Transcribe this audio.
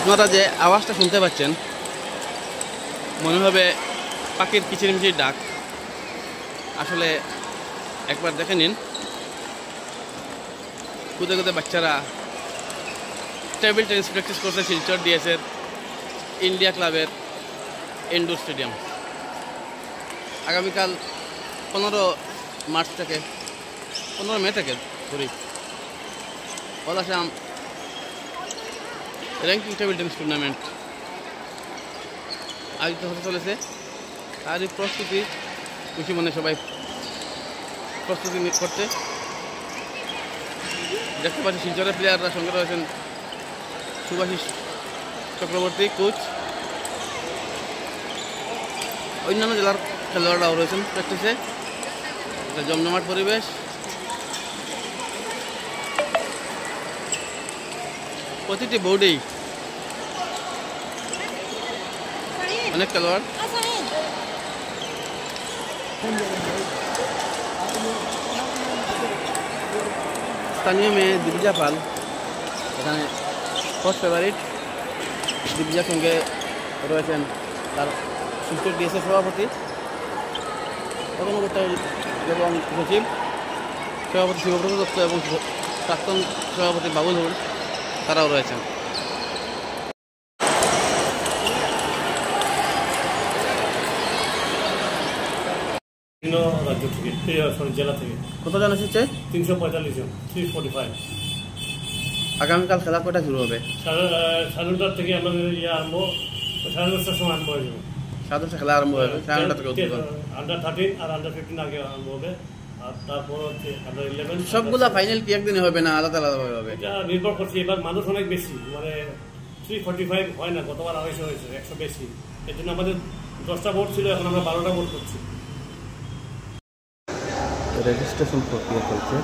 আপনারা যে আওয়াজটা শুনতে পাচ্ছেন মনে হবে পাখির কিচিরমিচির ডাক। আসলে একবার দেখে নিন, কুদে কুদে বাচ্চারা টেবিল টেনিস প্র্যাকটিস করতে শিলচর ডিএসের ইন্ডিয়া ক্লাবের ইনডোর স্টেডিয়াম। আগামীকাল 15 মার্চ থেকে 15 মে থেকে all Assam ranking table tennis tournament আয়োজিত হতে চলেছে। তারই প্রস্তুতি খুশি মনে সবাই প্রস্তুতি করতে। দেখতে পাচ্ছি শিলচরের প্লেয়াররা সঙ্গে রয়েছেন সুভাষিস চক্রবর্তী কোচ, অন্যান্য জেলার খেলোয়াড়রাও রয়েছেন প্র্যাকটিসে। জমজমাট পরিবেশ। প্রতিটি বোর্ডেই অনেক খেলোয়াড়। স্থানীয় মেয়ে দিবিজা পাল এখানে ফার্স্ট ফেভারিট। দিবিজার সঙ্গে রয়েছেন তার শিলচর ডিএসএর সভাপতি কর্মকর্তা এবং সচিব, সভাপতি শিবব্রত দত্ত এবং প্রাক্তন সভাপতি বাবুল হুল, তারাও রয়েছেন। বিভিন্ন রাজ্য থেকে, জেলা থেকে। কতজন এসেছে? 345 জন, 345। আগামীকাল খেলা কয়টা শুরু হবে? 9:30 থেকে আমাদের আরম্ভ, 10:30টার সময় আরম্ভ হয়ে যাবে। 10:30 খেলা আরম্ভ হবে, 9:30 থেকে উদ্বোধন। আন্ডার 13 আর আন্ডার 15 আগে আরম্ভ হবে, আর তারপর হচ্ছে আন্ডার 11। সবগুলা ফাইনাল কি একদিনে হবে না আলাদা আলাদাভাবে হবে? এটা নির্ভর করছে, এবার মানুষ অনেক বেশি, মানে 345 হয় না, গতবার 250 হয়েছে, 100 বেশি। এর জন্য আমাদের 10টা বোর্ড ছিল, এখন আমরা 12টা বোর্ড করছি। রেজিস্ট্রেশন প্রক্রিয়া চলছে।